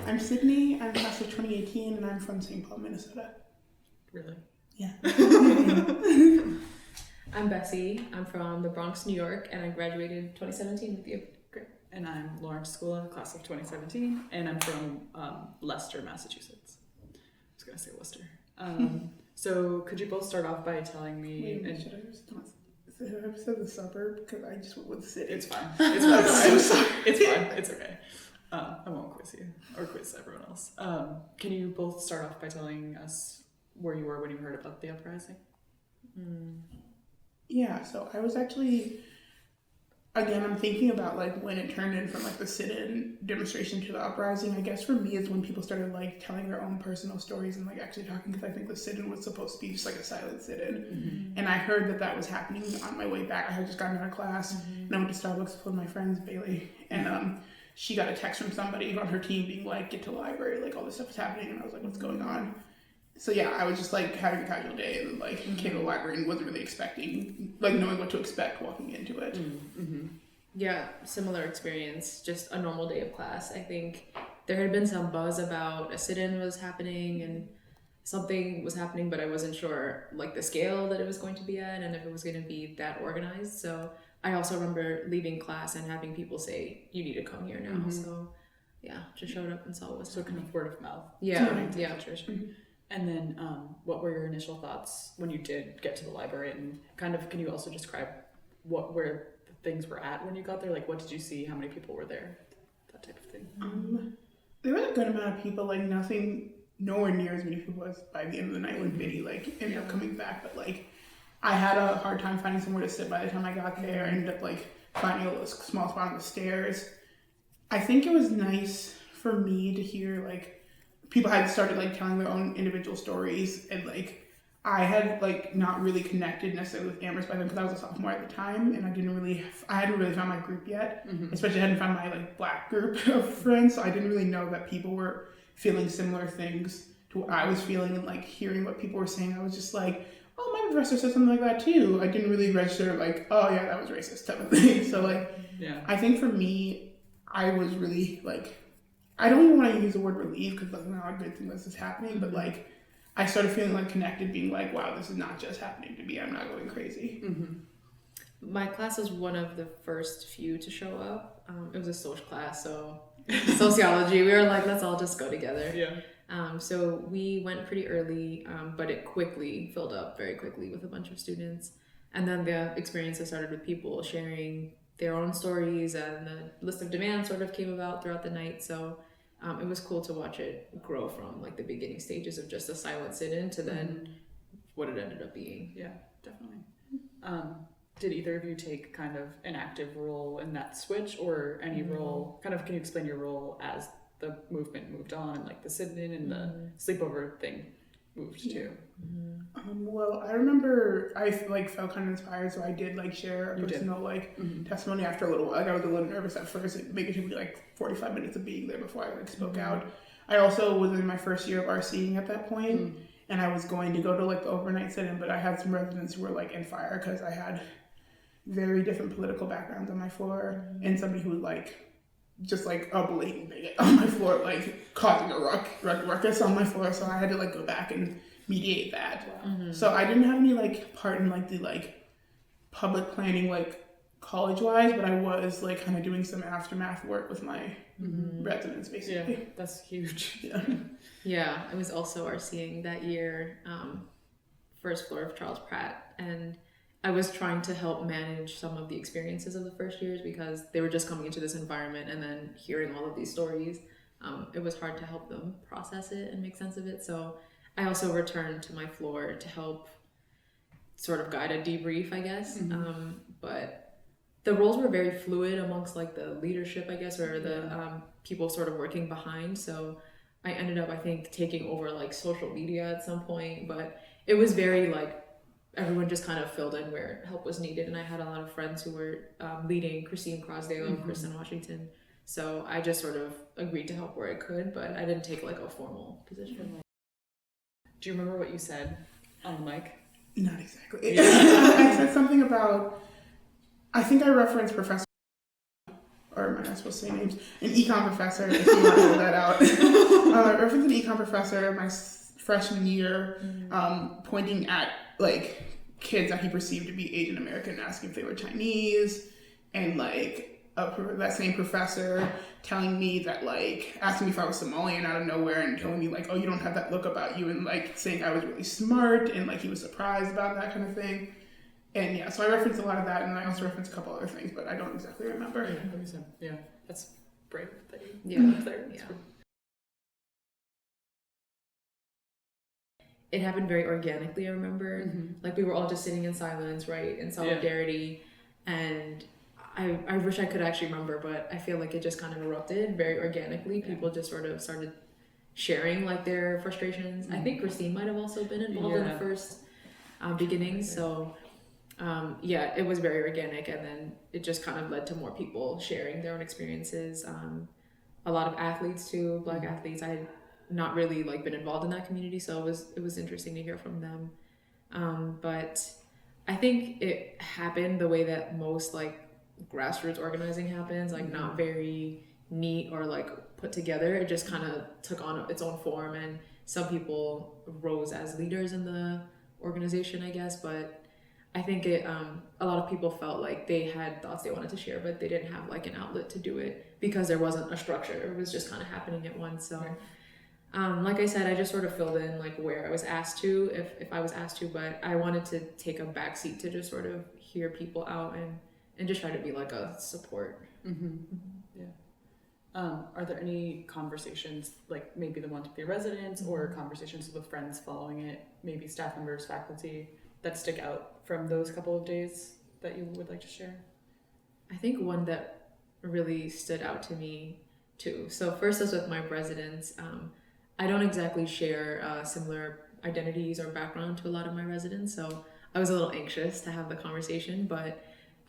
I'm Sydney. I'm class of 2018, and I'm from St. Paul, Minnesota. Really? Yeah. I'm Bessy. I'm from the Bronx, New York, and I graduated 2017 with you. Great. And I'm Lawrence Skula, class of 2017, and I'm from Leicester, Massachusetts. I was going to say Worcester. So could you both start off by telling me... Should I have said the suburb? Because I just went with the city. It's fine. It's fine. I'm so sorry. It's fine. It's okay. I won't quiz you or quiz everyone else. Can you both start off by telling us where you were when you heard about the uprising? Yeah, so I was actually, again, I'm thinking about like when it turned in from like the sit-in demonstration to the uprising. I guess for me is when people started like telling their own personal stories and like actually talking, because I think the sit-in was supposed to be just like a silent sit-in. Mm-hmm. And I heard that was happening on my way back. I had just gotten out of class and I went to Starbucks with my friends, Bailey, and she got a text from somebody on her team being like, get to the library, like all this stuff is happening. And I was like, what's going on? So yeah, I was just like having a casual day and like came to the library and wasn't really expecting, like knowing what to expect walking into it. Mm-hmm. Yeah, similar experience, just a normal day of class. I think there had been some buzz about a sit-in was happening and something was happening, but I wasn't sure like the scale that it was going to be at and if it was going to be that organized. So I also remember leaving class and having people say, you need to come here now. So yeah, just showed up and saw what was So kind of word of mouth. Yeah. And then what were your initial thoughts when you did get to the library, and kind of can you also describe where the things were at when you got there? Like what did you see? How many people were there? That type of thing. There was a good amount of people, like nowhere near as many people as by the end of the night when Vinny like ended up coming back, but like I had a hard time finding somewhere to sit by the time I got there. I ended up like finding a little small spot on the stairs. I think it was nice for me to hear like people had started like telling their own individual stories, and like I had like not really connected necessarily with Amherst by then because I was a sophomore at the time, and I hadn't really found my group yet. Especially I hadn't found my like black group of friends, so I didn't really know that people were feeling similar things to what I was feeling, and like hearing what people were saying, I was just like, oh, my professor said something like that too. I didn't really register like, oh yeah, that was racist type of thing. So like, yeah, I think for me, I was really like, I don't even want to use the word relief because that's not a good thing this is happening, but like I started feeling like connected, being like, wow, this is not just happening to me. I'm not going crazy. My class was one of the first few to show up. It was a social class, so sociology. We were like, let's all just go together. Yeah. So we went pretty early, but it quickly filled up very quickly with a bunch of students. And then the experiences started with people sharing their own stories, and the list of demands sort of came about throughout the night. So it was cool to watch it grow from like the beginning stages of just a silent sit-in to then what it ended up being. Yeah, definitely. Did either of you take kind of an active role in that switch, or any role, kind of, can you explain your role as the movement moved on and like the sit-in and the sleepover thing moved too? Well, I remember I like felt kind of inspired, so I did like share a personal like testimony after a little while. Like I was a little nervous at first. It maybe took me like 45 minutes of being there before I like spoke out. I also was in my first year of RCing at that point, and I was going to go to like the overnight sit-in, but I had some residents who were like in fire because I had very different political backgrounds on my floor, and somebody who was like just like a blatant bigot on my floor, like causing a ruckus on my floor. So I had to like go back and mediate that. So I didn't have any like part in like the like public planning like college wise, but I was like kind of doing some aftermath work with my residents basically. Yeah, that's huge. Yeah, I was also RCing that year, first floor of Charles Pratt, and I was trying to help manage some of the experiences of the first years because they were just coming into this environment and then hearing all of these stories. It was hard to help them process it and make sense of it. So I also returned to my floor to help sort of guide a debrief, I guess. But the roles were very fluid amongst like the leadership, I guess, or the people sort of working behind. So I ended up, I think, taking over like social media at some point, but it was very like, everyone just kind of filled in where help was needed. And I had a lot of friends who were leading, Christine Crosdale and Kristen Washington. So I just sort of agreed to help where I could, but I didn't take like a formal position. Do you remember what you said on the mic? Not exactly. I said something about, I think I referenced Professor or am I not supposed to say names? An econ professor, if you want to hold that out. I referenced an econ professor my freshman year, pointing at like kids that he perceived to be Asian American, asking if they were Chinese, and like that same professor telling me that, like, asking me if I was Somalian out of nowhere and telling me like, oh, you don't have that look about you, and like saying I was really smart, and like he was surprised about that kind of thing. And yeah, so I referenced a lot of that, and I also referenced a couple other things, but I don't exactly remember. Yeah, that's brave that you Yeah. there. Yeah. It happened very organically, I remember. Like we were all just sitting in silence, right, in solidarity, and I wish I could actually remember, but I feel like it just kind of erupted very organically. People just sort of started sharing like their frustrations. I think Christine might have also been involved in the first beginnings, so it was very organic, and then it just kind of led to more people sharing their own experiences. A lot of athletes too, Black athletes. I had not really like been involved in that community, so it was interesting to hear from them. But I think it happened the way that most like grassroots organizing happens, like not very neat or like put together. It just kind of took on its own form, and some people rose as leaders in the organization, I guess. But I think a lot of people felt like they had thoughts they wanted to share, but they didn't have like an outlet to do it because there wasn't a structure. It was just kind of happening at once. So like I said, I just sort of filled in like where I was asked to, if I was asked to, but I wanted to take a backseat to just sort of hear people out and just try to be like a support. Are there any conversations, like maybe the ones with your residents or conversations with friends following it, maybe staff members, faculty, that stick out from those couple of days that you would like to share? I think one that really stood out to me too. So first is with my residents. I don't exactly share similar identities or background to a lot of my residents, so I was a little anxious to have the conversation,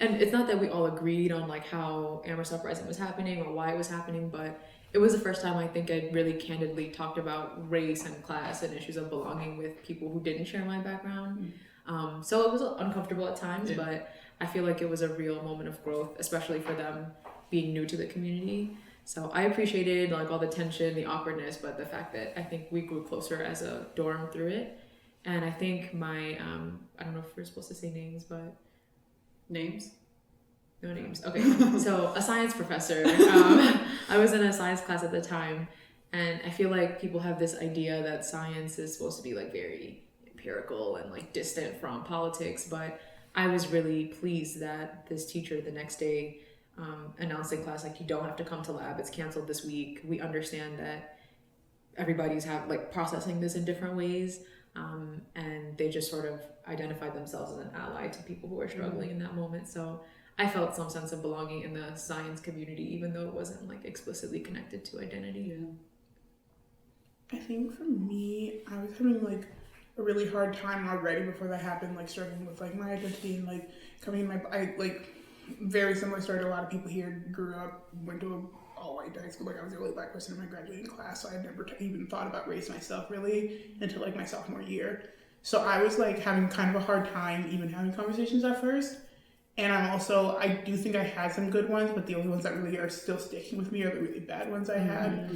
and it's not that we all agreed on like how Amherst Uprising was happening or why it was happening, but it was the first time I think I really candidly talked about race and class and issues of belonging with people who didn't share my background. So it was uncomfortable at times, but I feel like it was a real moment of growth, especially for them being new to the community. So I appreciated like all the tension, the awkwardness, but the fact that I think we grew closer as a dorm through it. And I think my, I don't know if we're supposed to say names, but... Names? No names. Okay. So a science professor, I was in a science class at the time, and I feel like people have this idea that science is supposed to be like very empirical and like distant from politics, but I was really pleased that this teacher the next day announced in class, like, you don't have to come to lab, it's canceled this week. We understand that everybody's processing this in different ways, and they just sort of identified themselves as an ally to people who are struggling in that moment. So I felt some sense of belonging in the science community, even though it wasn't like explicitly connected to identity. I think for me, I was having like a really hard time already before that happened, like struggling with like my identity and like coming in I like very similar story to a lot of people here. Grew up, went to a all-white high school. Like I was the only Black person in my graduating class, so I had never even thought about race myself really until like my sophomore year. So I was like having kind of a hard time even having conversations at first. And I do think I had some good ones, but the only ones that really are still sticking with me are the really bad ones I had.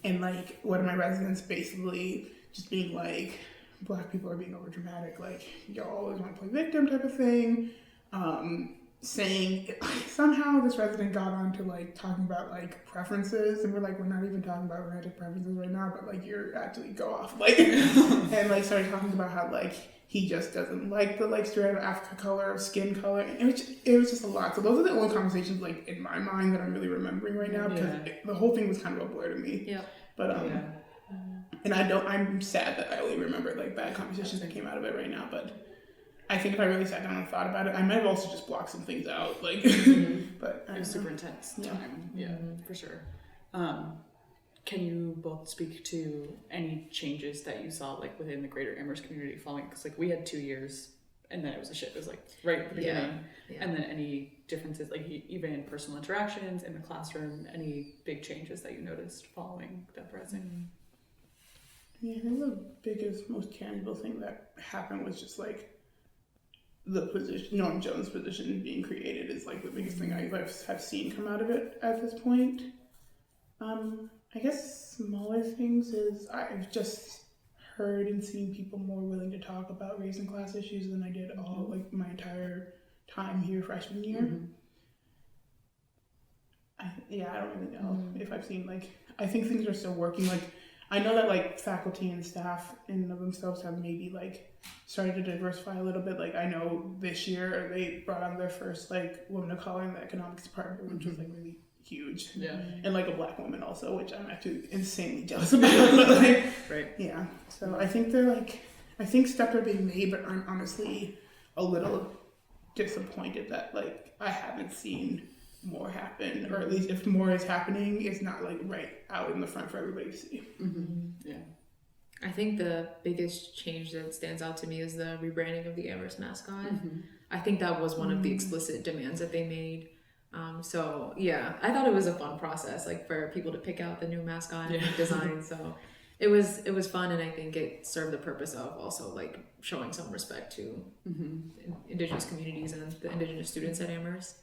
And like one of my residents basically just being like, Black people are being over dramatic, like y'all always want to play victim type of thing. Saying somehow this resident got on to like talking about like preferences, and we're not even talking about romantic preferences right now, but like you're actually go off like and like started talking about how like he just doesn't like the like straight up African color of skin color, and it was just a lot. So those are the only conversations like in my mind that I'm really remembering right now, because the whole thing was kind of a blur to me. But and I'm sad that I only remember like bad conversations that came out of it right now, but I think if I really sat down and thought about it, I might have also just blocked some things out. Like, but it was super intense time. For sure. Can you both speak to any changes that you saw like within the greater Amherst community following? Because like we had 2 years, and then it was a shit. It was like right at the beginning, and then any differences, like even in personal interactions in the classroom, any big changes that you noticed following the uprising? Yeah, I think the biggest, most tangible thing that happened was just like the position, Norm Jones' position being created is like the biggest thing I've seen come out of it at this point. I guess smaller things is I've just heard and seen people more willing to talk about race and class issues than I did all like my entire time here freshman year. I don't really know if I've seen like, I think things are still working. Like I know that like faculty and staff in and of themselves have maybe like started to diversify a little bit. Like I know this year they brought on their first like woman of color in the economics department, which was like really huge. Yeah. And like a black woman also, which I'm actually insanely jealous about. But, like, Right. Yeah. So I think they're like, I think steps are being made, but I'm honestly a little disappointed that like I haven't seen more happen, or at least if more is happening, it's not like right out in the front for everybody to see. Yeah. I think the biggest change that stands out to me is the rebranding of the Amherst mascot. I think that was one of the explicit demands that they made. So yeah, I thought it was a fun process, like for people to pick out the new mascot and design. So it was fun, and I think it served the purpose of also like showing some respect to Indigenous communities and the Indigenous students at Amherst.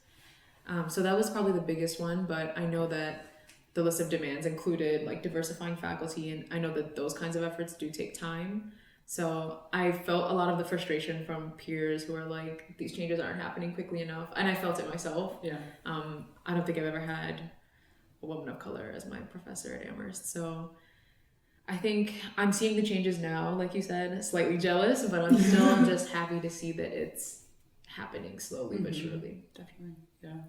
So that was probably the biggest one, but I know that the list of demands included like diversifying faculty, and I know that those kinds of efforts do take time. So I felt a lot of the frustration from peers who are like, these changes aren't happening quickly enough, and I felt it myself. Yeah. I don't think I've ever had a woman of color as my professor at Amherst, so I think I'm seeing the changes now, like you said, slightly jealous, but I'm still just happy to see that it's happening slowly but surely. Definitely, yeah.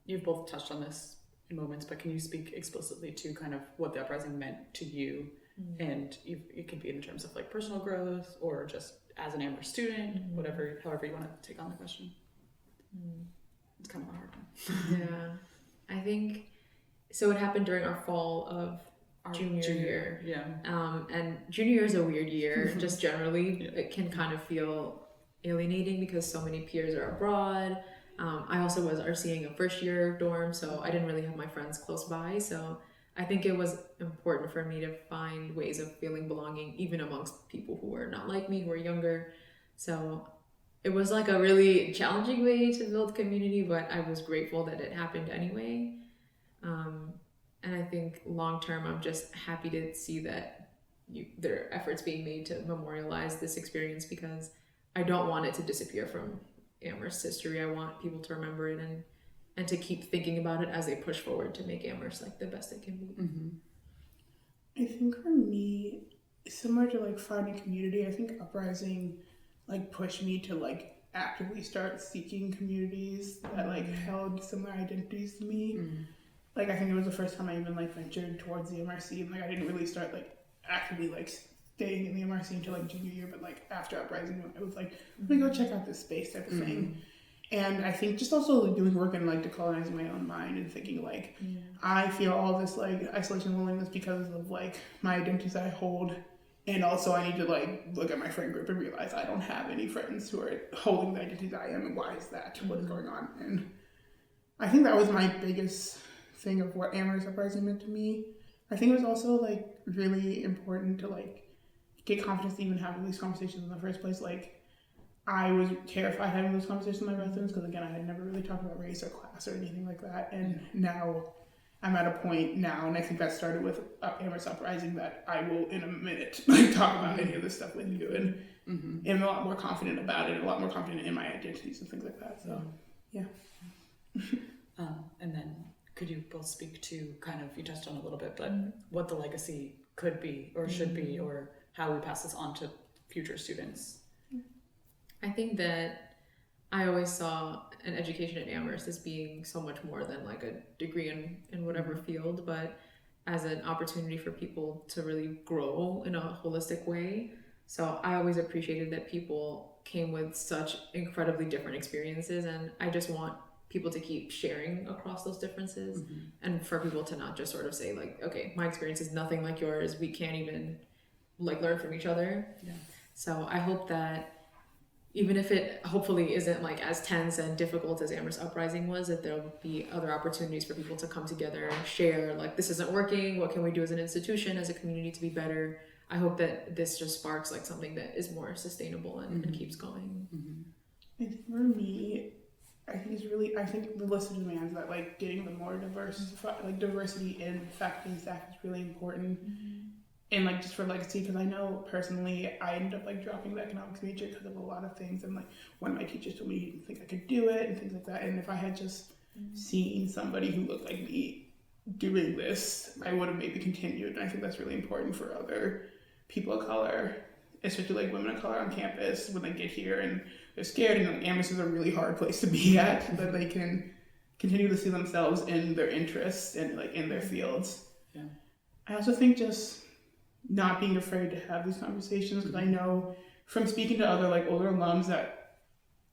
You've both touched on this in moments, but can you speak explicitly to kind of what the uprising meant to you? And it could be in terms of like personal growth or just as an Amherst student, however you want to take on the question. It's kind of a hard one. Yeah, I think so. It happened during our fall of junior year. Yeah. And junior year is a weird year, just generally. It can kind of feel alienating because so many peers are abroad. I also was RCing a first year dorm, so I didn't really have my friends close by. So I think it was important for me to find ways of feeling belonging, even amongst people who were not like me, who were younger. So it was like a really challenging way to build community, but I was grateful that it happened anyway. And I think long term, I'm just happy to see that there are efforts being made to memorialize this experience, because I don't want it to disappear from Amherst history. I want people to remember it and to keep thinking about it as they push forward to make Amherst like the best it can be. I think for me, similar to like finding community, I think Uprising like pushed me to like actively start seeking communities that like held similar identities to me. Like I think it was the first time I even like ventured towards the MRC, and like I didn't really start like actively like staying in the MRC until like junior year, but like after Uprising, when I was like, let me go check out this space type of thing. And I think just also like, doing work in like decolonizing my own mind and thinking like, I feel all this like isolation and loneliness because of like my identities that I hold. And also I need to like look at my friend group and realize I don't have any friends who are holding the identities I am, and why is that? What is going on? And I think that was my biggest thing of what Amherst Uprising meant to me. I think it was also like really important to like get confidence to even have these conversations in the first place. Like I was terrified having those conversations with my residents because again I had never really talked about race or class or anything like that, and now I'm at a point now, and I think that started with Amherst Uprising, that I will in a minute like talk about any of this stuff with you, and I'm a lot more confident about it, a lot more confident in my identities and things like that. So yeah. And then could you both speak to kind of, you touched on a little bit, but what the legacy could be or should be, or how we pass this on to future students? I think that I always saw an education at Amherst as being so much more than like a degree in whatever field, but as an opportunity for people to really grow in a holistic way. So I always appreciated that people came with such incredibly different experiences, and I just want people to keep sharing across those differences, and for people to not just sort of say like, okay, my experience is nothing like yours, we can't even like learn from each other. So I hope that even if it hopefully isn't like as tense and difficult as Amherst Uprising was, that there'll be other opportunities for people to come together and share like, this isn't working, what can we do as an institution, as a community to be better? I hope that this just sparks like something that is more sustainable and keeps going. I think for me, I think the list of demands that like getting the more diverse, like diversity in faculty and staff is really important. And like just for legacy, because I know personally I ended up like dropping the economics major because of a lot of things, and like one of my teachers told me he didn't think I could do it and things like that. And if I had just seen somebody who looked like me doing this, I would have maybe continued. And I think that's really important for other people of color, especially like women of color on campus when they get here and they're scared, and like, Amherst is a really hard place to be at, that they can continue to see themselves in their interests and like in their fields. Yeah. I also think just not being afraid to have these conversations, because I know from speaking to other like older alums that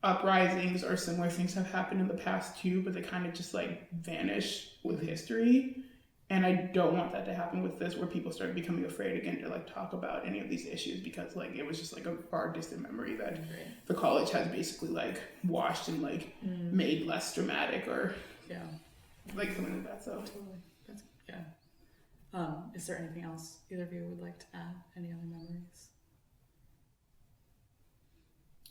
uprisings or similar things have happened in the past too, but they kind of just like vanish with history. And I don't want that to happen with this, where people start becoming afraid again to like talk about any of these issues, because like it was just like a far distant memory that the college has basically like washed and like made less dramatic or like something like that. So totally. That's is there anything else either of you would like to add? Any other memories?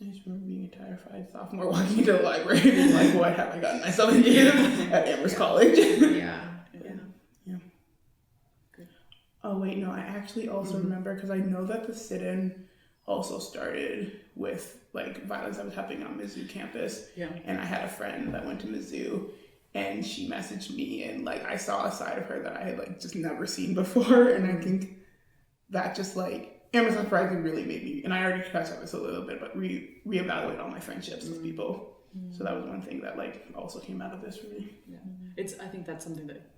I just remember being a terrified sophomore walking into the library and like, what have I gotten myself into at Amherst College? Yeah. Oh wait, no, I actually also remember, because I know that the sit-in also started with like violence that was happening on Mizzou campus. Yeah. And I had a friend that went to Mizzou, and she messaged me, and like I saw a side of her that I had like just never seen before. And I think that just like Amherst Uprising really made me, and I already touched on this a little bit, but reevaluate all my friendships with people. So that was one thing that like also came out of this for me. Yeah. I think that's something that,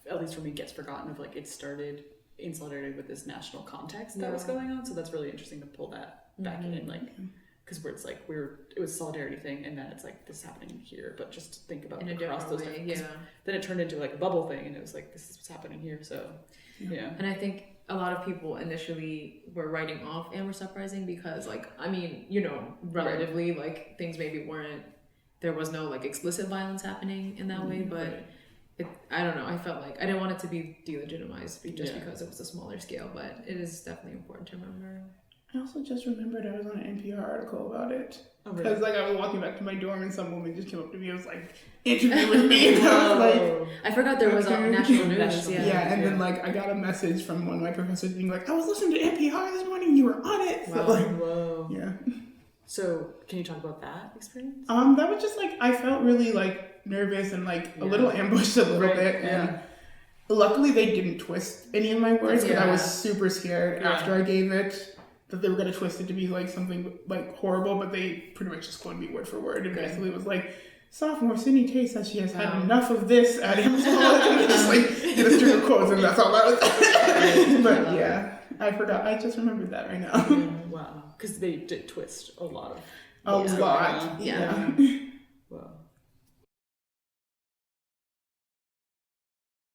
at least for me, gets forgotten, of like it started in solidarity with this national context that was going on. So that's really interesting to pull that back in, like, because where it's like it was a solidarity thing, and then it's like this is happening here, but just think about In a across those different way, different, then it turned into like a bubble thing, and it was like this is what's happening here. So And I think a lot of people initially were writing off Amherst Uprising because, like, I mean, you know, relatively, like, things maybe there was no, like, explicit violence happening in that way, but I don't know, I felt like I didn't want it to be delegitimized just because it was a smaller scale, but it is definitely important to remember. I also just remembered I was on an NPR article about it. Oh, Because really? like I was walking back to my dorm, and some woman just came up to me and was like, interview with me. And I was like, I forgot there was okay. national news. National yeah, and then like I got a message from one of my professors being like, I was listening to NPR this morning, you were on it. So, like, Whoa. yeah. So can you talk about that experience? That was just like, I felt really like nervous and like a little ambushed a little bit. And luckily they didn't twist any of my words, because I was super scared after I gave it that they were going to twist it to be like something like horrible, but they pretty much just quoted me word for word, and basically it was like, sophomore Sydney Tate says she has had enough of this at Amherst College, and they just like did a string of quotes, and that's all that was. But yeah, I forgot. I just remembered that right now. Wow, because they did twist a lot of. A lot. Yeah.